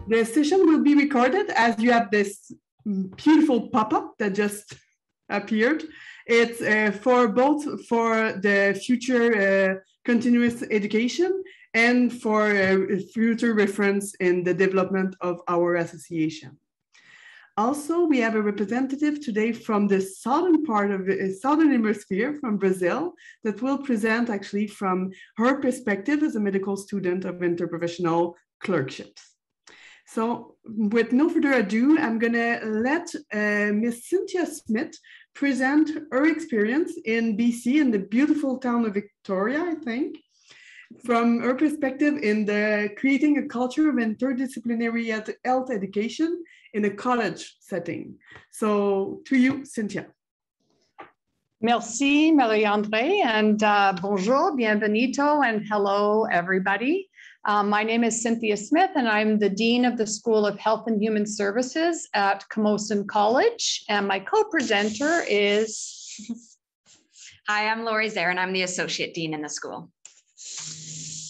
The session will be recorded as you have this beautiful pop-up that just appeared. It's for both for the future continuous education and for future reference in the development of our association. Also, we have a representative today from the southern part of the southern hemisphere, from Brazil, that will present actually from her perspective as a medical student of interprofessional clerkships. So with no further ado, I'm gonna let Miss Cynthia Smith present her experience in BC, in the beautiful town of Victoria, I think, from her perspective in the creating a culture of interdisciplinary health education in a college setting. So to you, Cynthia. Merci, Marie-Andrée, and bonjour, bienvenido, and hello, everybody. My name is Cynthia Smith, and I'm the Dean of the School of Health and Human Services at Camosun College. And my co-presenter is... Hi, I'm Lori Zaire, and I'm the Associate Dean in the school.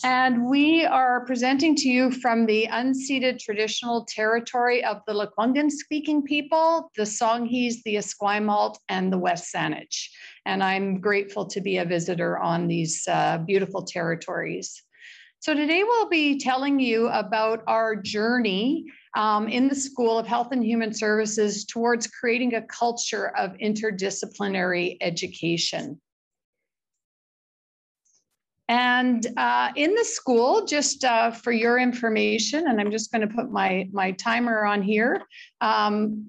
And we are presenting to you from the unceded traditional territory of the Lekwungen-speaking people, the Songhees, the Esquimalt, and the West Saanich. And I'm grateful to be a visitor on these beautiful territories. So today we'll be telling you about our journey in the School of Health and Human Services towards creating a culture of interdisciplinary education. And in the school, just for your information, and I'm just going to put my timer on here,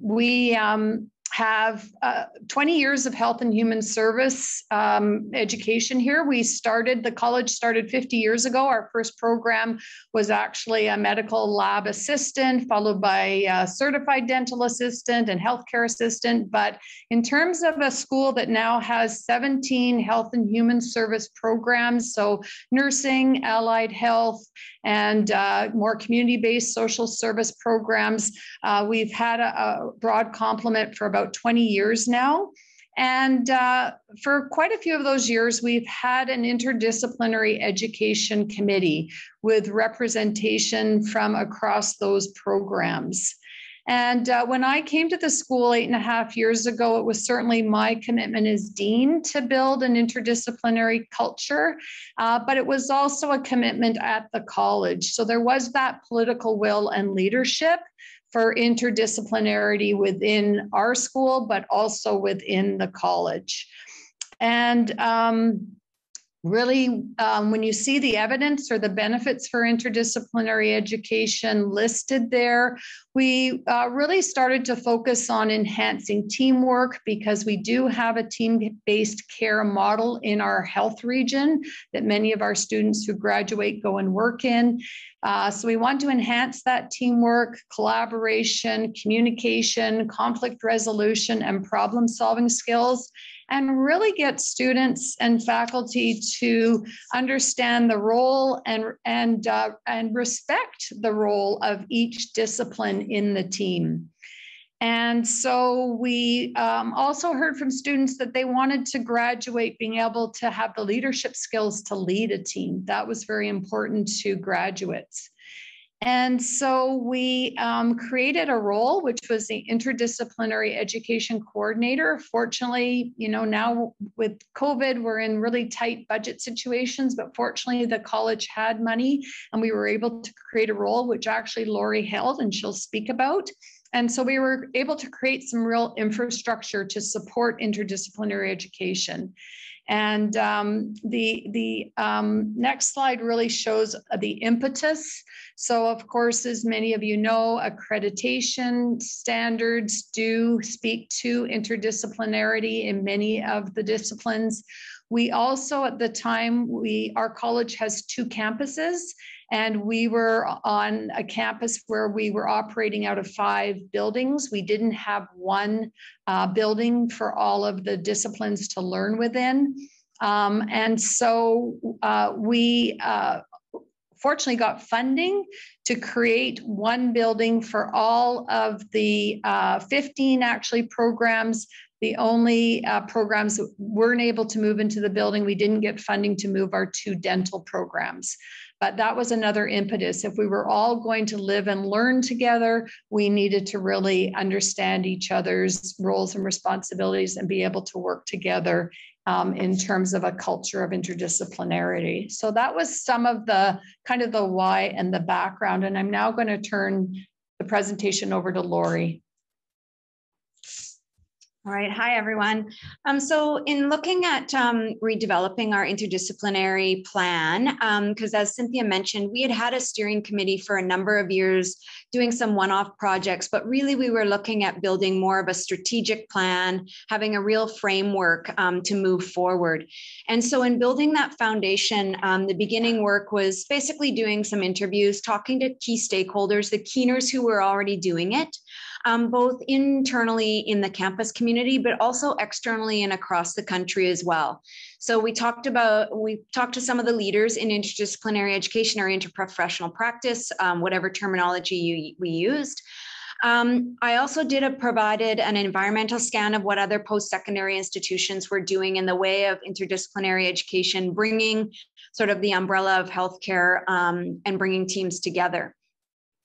we have 20 years of health and human service education here. The college started 50 years ago. Our first program was actually a medical lab assistant, followed by a certified dental assistant and healthcare assistant. But in terms of a school that now has 17 health and human service programs, so nursing, allied health, and more community-based social service programs, we've had a broad complement for about 20 years now. And for quite a few of those years, we've had an interdisciplinary education committee with representation from across those programs. And when I came to the school 8.5 years ago, it was certainly my commitment as dean to build an interdisciplinary culture, but it was also a commitment at the college. So there was that political will and leadership for interdisciplinarity within our school, but also within the college. And really, when you see the evidence or the benefits for interdisciplinary education listed there, we really started to focus on enhancing teamwork, because we do have a team-based care model in our health region that many of our students who graduate go and work in. So we want to enhance that teamwork, collaboration, communication, conflict resolution, and problem-solving skills, and really get students and faculty to understand the role and respect the role of each discipline in the team. And so we also heard from students that they wanted to graduate being able to have the leadership skills to lead a team. That was very important to graduates. And so we created a role, which was the interdisciplinary education coordinator. Fortunately, now with COVID, we're in really tight budget situations, but fortunately the college had money and we were able to create a role, which actually Lori held and she'll speak about. And so we were able to create some real infrastructure to support interdisciplinary education. And the next slide really shows the impetus. So of course, as many of you know, accreditation standards do speak to interdisciplinarity in many of the disciplines. We also, at the time, our college has 2 campuses, and we were on a campus where we were operating out of 5 buildings. We didn't have one building for all of the disciplines to learn within. And so we fortunately got funding to create one building for all of the 15 actually programs The only programs that weren't able to move into the building, we didn't get funding to move our 2 dental programs. But that was another impetus. If we were all going to live and learn together, we needed to really understand each other's roles and responsibilities and be able to work together in terms of a culture of interdisciplinarity. So that was some of the kind of the why and the background. And I'm now going to turn the presentation over to Lori. All right. Hi, everyone. So in looking at redeveloping our interdisciplinary plan, because as Cynthia mentioned, we had a steering committee for a number of years doing some one-off projects, but really we were looking at building more of a strategic plan, having a real framework to move forward. And so in building that foundation, the beginning work was basically doing some interviews, talking to key stakeholders, the keeners who were already doing it, both internally in the campus community, but also externally and across the country as well. So we talked to some of the leaders in interdisciplinary education or interprofessional practice, whatever terminology we used. I also provided an environmental scan of what other post-secondary institutions were doing in the way of interdisciplinary education, bringing sort of the umbrella of healthcare and bringing teams together.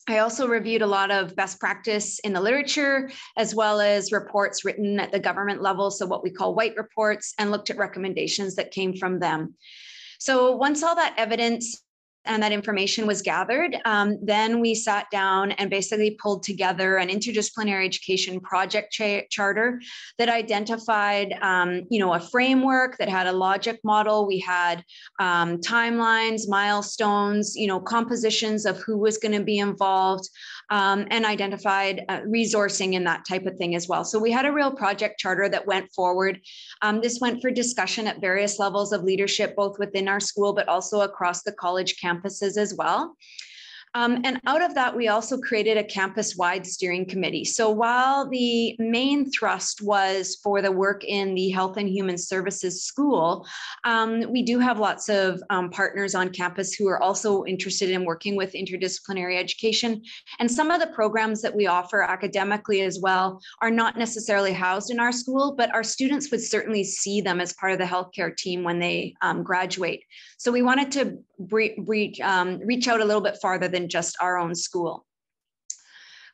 I also reviewed a lot of best practice in the literature, as well as reports written at the government level, so what we call white reports, and looked at recommendations that came from them. So once all that evidence and that information was gathered, then we sat down and basically pulled together an interdisciplinary education project charter that identified, a framework that had a logic model. We had timelines, milestones, compositions of who was going to be involved, and identified resourcing and that type of thing as well. So we had a real project charter that went forward. This went for discussion at various levels of leadership, both within our school, but also across the college campuses as well. And out of that, we also created a campus-wide steering committee. So while the main thrust was for the work in the Health and Human Services school, we do have lots of partners on campus who are also interested in working with interdisciplinary education. And some of the programs that we offer academically as well are not necessarily housed in our school, but our students would certainly see them as part of the healthcare team when they graduate. So we wanted to reach out a little bit farther than just our own school.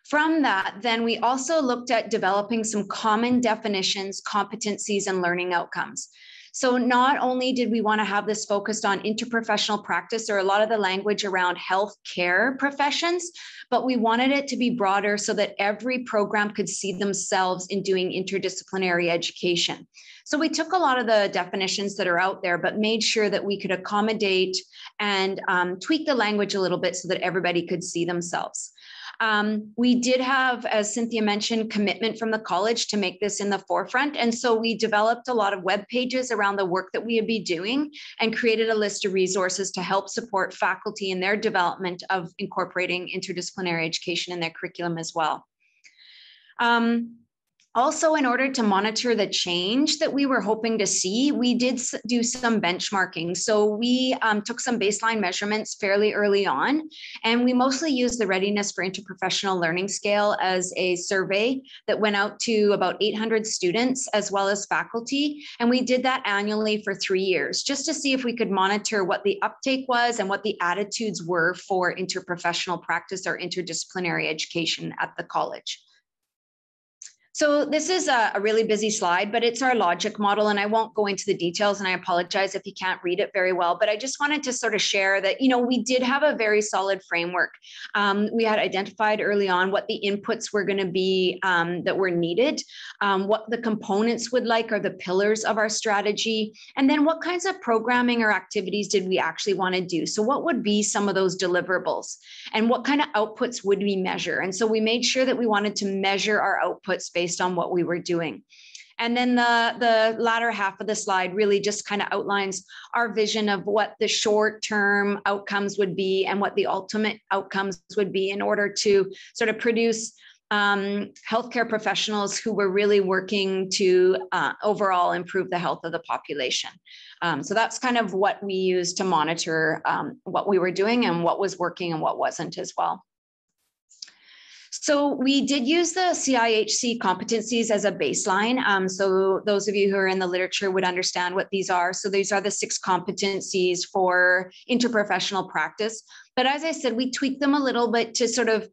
From that, then we also looked at developing some common definitions, competencies, and learning outcomes. So not only did we want to have this focused on interprofessional practice or a lot of the language around healthcare professions, but we wanted it to be broader so that every program could see themselves in doing interdisciplinary education. So we took a lot of the definitions that are out there, but made sure that we could accommodate and tweak the language a little bit so that everybody could see themselves. We did have, as Cynthia mentioned, commitment from the college to make this in the forefront. And so we developed a lot of web pages around the work that we would be doing and created a list of resources to help support faculty in their development of incorporating interdisciplinary education in their curriculum as well. Also, in order to monitor the change that we were hoping to see, we did do some benchmarking. So we took some baseline measurements fairly early on, and we mostly used the Readiness for Interprofessional Learning Scale as a survey that went out to about 800 students as well as faculty. And we did that annually for 3 years, just to see if we could monitor what the uptake was and what the attitudes were for interprofessional practice or interdisciplinary education at the college. So this is a really busy slide, but it's our logic model, and I won't go into the details, and I apologize if you can't read it very well, but I just wanted to sort of share that, we did have a very solid framework. We had identified early on what the inputs were going to be that were needed, what the components would like or the pillars of our strategy, and then what kinds of programming or activities did we actually want to do? So what would be some of those deliverables, and what kind of outputs would we measure? And so we made sure that we wanted to measure our outputs based on what we were doing. And then the latter half of the slide really just kind of outlines our vision of what the short-term outcomes would be and what the ultimate outcomes would be in order to sort of produce healthcare professionals who were really working to overall improve the health of the population. So that's kind of what we used to monitor what we were doing and what was working and what wasn't as well. So we did use the CIHC competencies as a baseline. So those of you who are in the literature would understand what these are. So these are the 6 competencies for interprofessional practice. But as I said, we tweaked them a little bit to sort of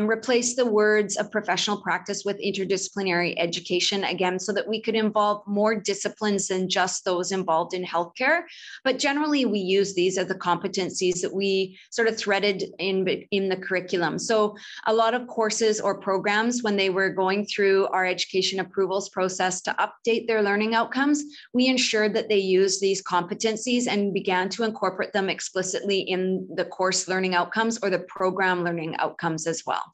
replace the words of professional practice with interdisciplinary education, again, so that we could involve more disciplines than just those involved in healthcare. But generally, we use these as the competencies that we sort of threaded in the curriculum. So a lot of courses or programs, when they were going through our education approvals process to update their learning outcomes, we ensured that they used these competencies and began to incorporate them explicitly in the course learning outcomes or the program learning outcomes as well.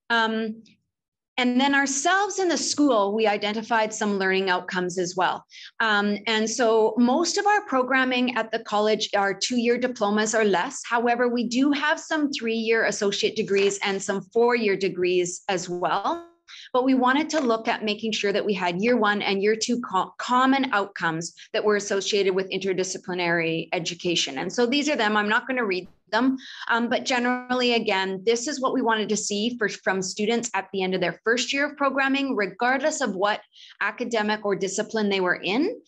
And then ourselves in the school, we identified some learning outcomes as well. And so most of our programming at the college are 2-year diplomas or less. However, we do have some 3-year associate degrees and some 4-year degrees as well. But we wanted to look at making sure that we had year 1 and year 2 common outcomes that were associated with interdisciplinary education. And so these are them. I'm not going to read them, but generally, again, this is what we wanted to see from students at the end of their first year of programming, regardless of what academic or discipline they were in,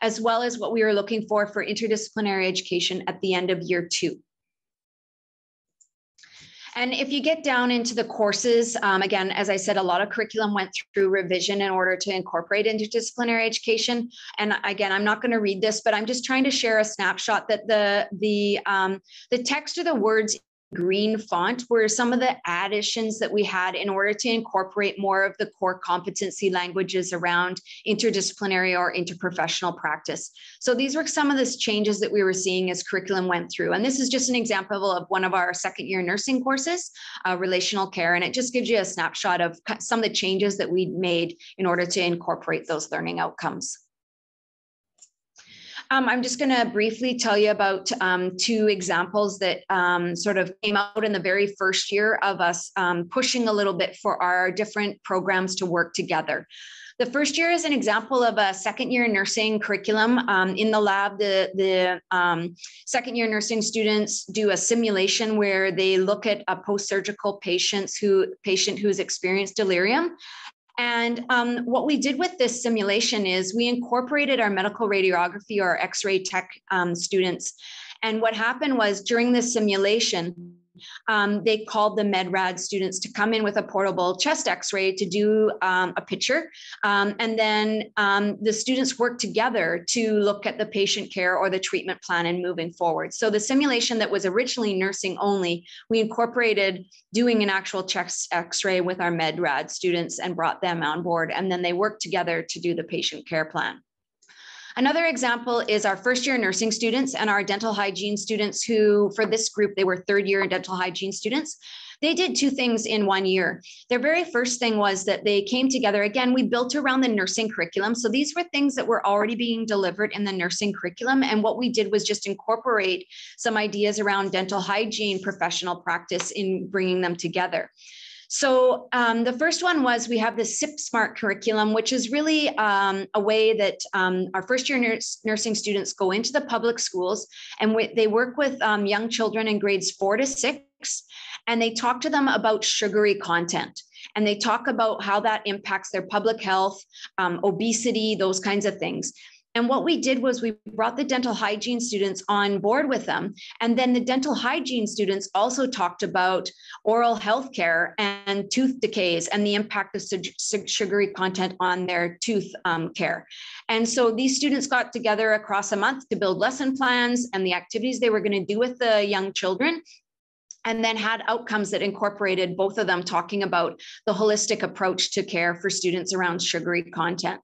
as well as what we were looking for interdisciplinary education at the end of year 2. And if you get down into the courses, again, as I said, a lot of curriculum went through revision in order to incorporate interdisciplinary education. And again, I'm not going to read this, but I'm just trying to share a snapshot that the text or the words green font were some of the additions that we had in order to incorporate more of the core competency languages around interdisciplinary or interprofessional practice. So these were some of the changes that we were seeing as curriculum went through. And this is just an example of one of our 2nd-year nursing courses, relational care. And it just gives you a snapshot of some of the changes that we made in order to incorporate those learning outcomes. I'm just going to briefly tell you about 2 examples that sort of came out in the very first year of us pushing a little bit for our different programs to work together. The first year is an example of a 2nd-year nursing curriculum. In the lab, the 2nd-year nursing students do a simulation where they look at a post-surgical patient who's experienced delirium. And what we did with this simulation is we incorporated our medical radiography or X-ray tech students. And what happened was during this simulation, they called the MedRad students to come in with a portable chest X-ray to do a picture. And then the students worked together to look at the patient care or the treatment plan and moving forward. So the simulation that was originally nursing only, we incorporated doing an actual chest X-ray with our MedRad students and brought them on board. And then they worked together to do the patient care plan. Another example is our first-year nursing students and our dental hygiene students who, for this group, they were 3rd-year dental hygiene students. They did 2 things in 1 year. Their very first thing was that they came together. Again, we built around the nursing curriculum. So these were things that were already being delivered in the nursing curriculum. And what we did was just incorporate some ideas around dental hygiene professional practice in bringing them together. So the first one was we have the SIP Smart curriculum, which is really a way that our first-year nursing students go into the public schools and they work with young children in grades 4 to 6, and they talk to them about sugary content. And they talk about how that impacts their public health, obesity, those kinds of things. And what we did was we brought the dental hygiene students on board with them. And then the dental hygiene students also talked about oral health care and tooth decays and the impact of sugary content on their tooth care. And so these students got together across a month to build lesson plans and the activities they were going to do with the young children, and then had outcomes that incorporated both of them talking about the holistic approach to care for students around sugary content.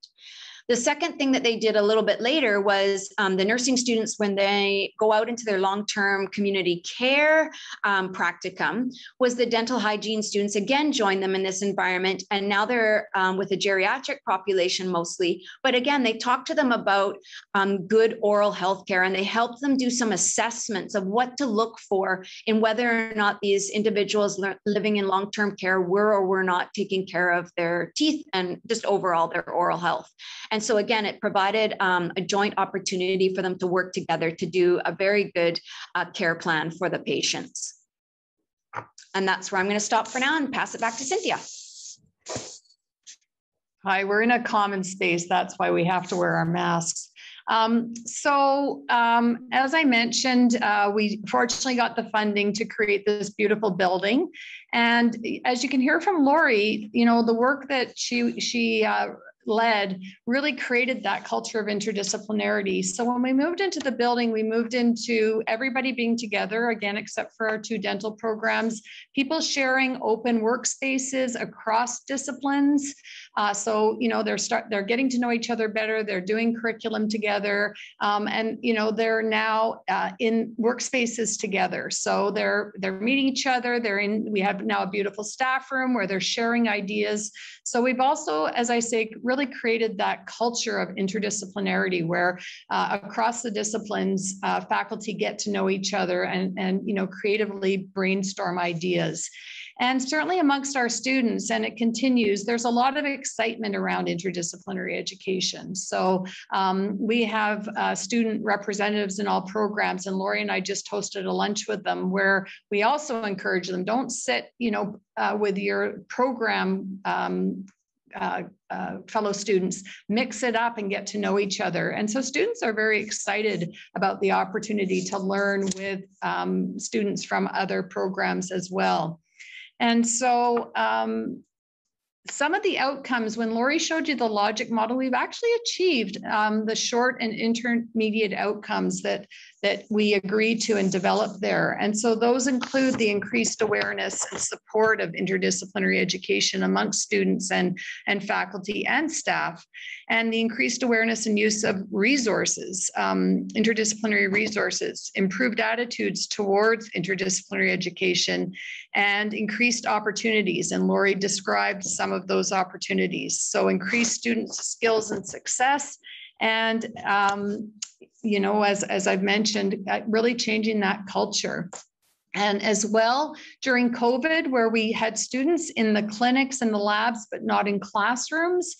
The second thing that they did a little bit later was the nursing students, when they go out into their long-term community care practicum, was the dental hygiene students again joined them in this environment. And now they're with a geriatric population mostly. But again, they talked to them about good oral health care, and they helped them do some assessments of what to look for in whether or not these individuals living in long-term care were or were not taking care of their teeth and just overall their oral health. And so again, it provided a joint opportunity for them to work together to do a very good care plan for the patients. And that's where I'm going to stop for now and pass it back to Cynthia. Hi, we're in a common space. That's why we have to wear our masks. As I mentioned, we fortunately got the funding to create this beautiful building. And as you can hear from Lori, you know, the work that she led really created that culture of interdisciplinarity. So when we moved into the building, we moved into everybody being together, again, except for our 2 dental programs, people sharing open workspaces across disciplines. So, you know, they're getting to know each other better. They're doing curriculum together. And, you know, they're now in workspaces together. So they're meeting each other. We have now a beautiful staff room where they're sharing ideas. So we've also, as I say, really created that culture of interdisciplinarity where across the disciplines, faculty get to know each other and you know, creatively brainstorm ideas. And certainly amongst our students, and it continues, there's a lot of excitement around interdisciplinary education. So we have student representatives in all programs, and Lori and I just hosted a lunch with them where we also encourage them, don't sit, you know, with your program fellow students, mix it up and get to know each other. And so students are very excited about the opportunity to learn with students from other programs as well. And so some of the outcomes, when Lori showed you the logic model, we've actually achieved the short and intermediate outcomes that we agreed to and developed there. And so those include the increased awareness and support of interdisciplinary education amongst students and faculty and staff, and the increased awareness and use of resources, interdisciplinary resources, improved attitudes towards interdisciplinary education, and increased opportunities. And Lori described some of those opportunities. So increased students' skills and success, and you know, as I've mentioned, really changing that culture. And as well, during COVID, where we had students in the clinics and the labs, but not in classrooms,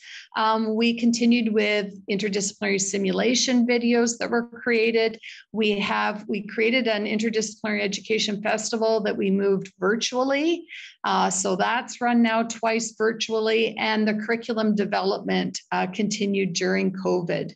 we continued with interdisciplinary simulation videos that were created. We created an interdisciplinary education festival that we moved virtually. So that's run now twice virtually, and the curriculum development continued during COVID.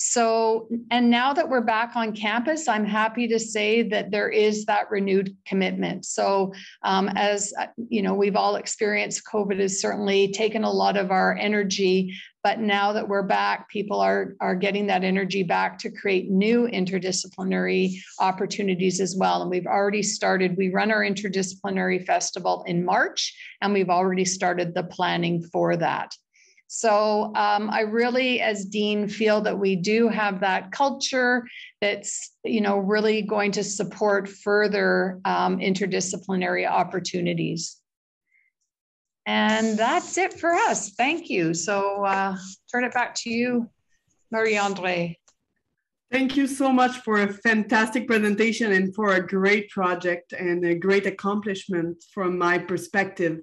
So, and now that we're back on campus, I'm happy to say that there is that renewed commitment. So as you know, we've all experienced, COVID has certainly taken a lot of our energy, but now that we're back, people are getting that energy back to create new interdisciplinary opportunities as well. And we've already started, we run our interdisciplinary festival in March, and we've already started the planning for that. So I really, as Dean, feel that we do have that culture that's, you know, really going to support further interdisciplinary opportunities. And that's it for us. Thank you. So turn it back to you, Marie-Andrée. Thank you so much for a fantastic presentation and for a great project and a great accomplishment from my perspective.